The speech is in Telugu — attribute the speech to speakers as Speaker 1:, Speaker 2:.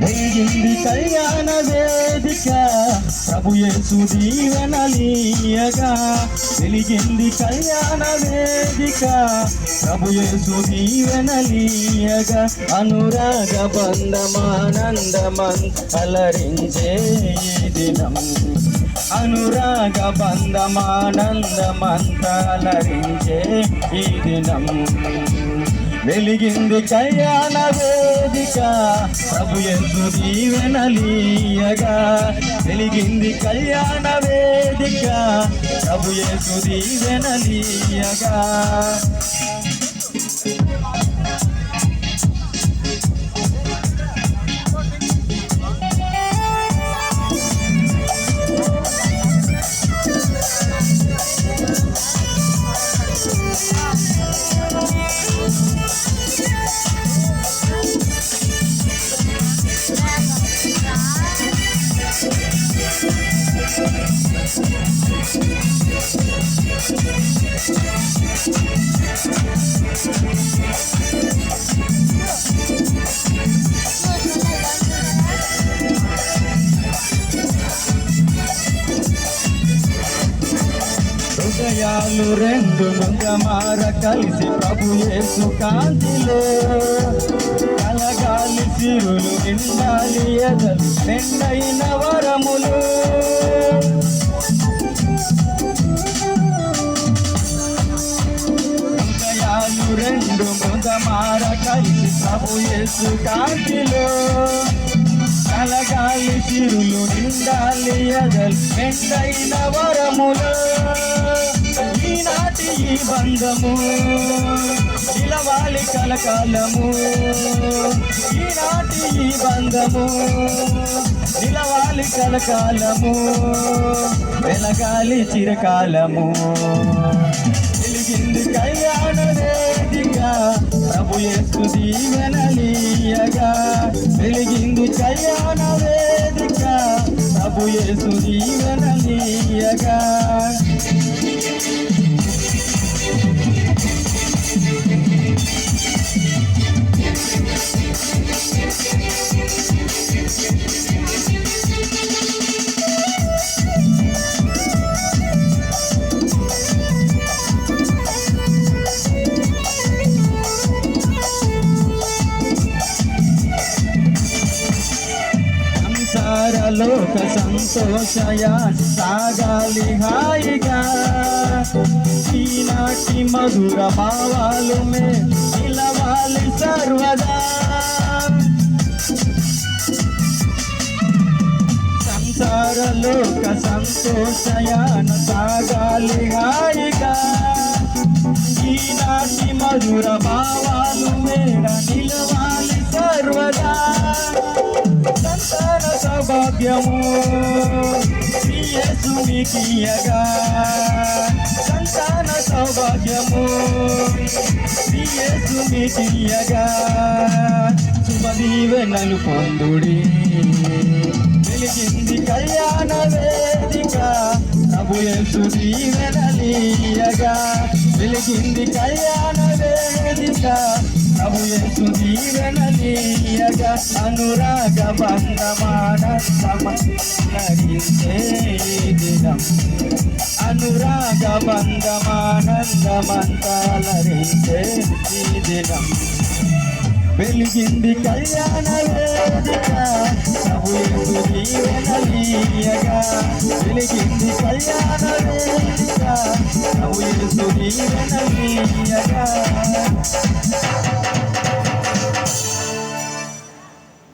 Speaker 1: వెలిగింది కళ్యాణ వేదిక ప్రభు యేసు దీవెనలీయగా. వెలిగింది కళ్యాణ వేదిక ప్రభు యేసు దీవెనలీయగా. అనురాగ బంధమానందమం అలరించే ఈ దినం. అనురాగ బంధమానందమంతలరించే ఈ దినం. వెలిగింది కళ్యాణ వేదిక ప్రభు యేసు దీవెనలీయగా. వెలిగింది కళ్యాణ వేదిక ప్రభు యేసు దీవెనలీయగా. హృదయాలు రెండు ముగమార కలిసి ప్రభు యేసు కాంతిలో కలగాలి. సిరులు నిండాలి ఎదలు నిండైన వరములు. హృదయాలు రెండు ముగమార కలిసి ప్రభు యేసు కాంతిలో కలగాలి. సిరులు నిండాలి ఎదలు నిండైన వరములు. ఈనాటి ఈ బంధము నిలవాలి కలకాలము. ఈనాటి ఈ బంధము నిలవాలి కలకాలము. వెలగాలి చిరకాలము. వెలిగింది కళ్యాణ వేదిక ప్రభు యేసు దీవెనలీయగా. వెలిగింది కళ్యాణ వేదిక ప్రభు యేసు దీవెనలీయగా. లోక సంతోషయా సాగాలి హాయిగా. ఈనాటి మధుర భావాలు మే నిలవాలి సర్వదా. సంసార లోక సంతోషయాన సాగాలి హాయిగా. ఈనాటి మధుర భావాలు మేర నిలవాలి సర్వదా. సంతాన సౌభాగ్యము యేసు మీకియగా. సంతాన సౌభాగ్యము యేసు మీకియగా. శుభదీవెనలు పొందుడి. వెలిగింది కళ్యాణ వేదిక ప్రభు యేసు దీవెనలీయగా. వెలిగింది కళ్యాణ వేదిక ప్రభు యేసు దీవెనలీయగా. అనురాగ బంధమానందమలరించే ఈ దినం. అనురాగ బంధమానందమంతలరించే ఈ దినం. వెలిగింది కళ్యాణ వేదిక ప్రభు యేసు దీవెనలీయగా. వెలిగింది కళ్యాణ వేదిక ప్రభు యేసు దీవెనలీయగా.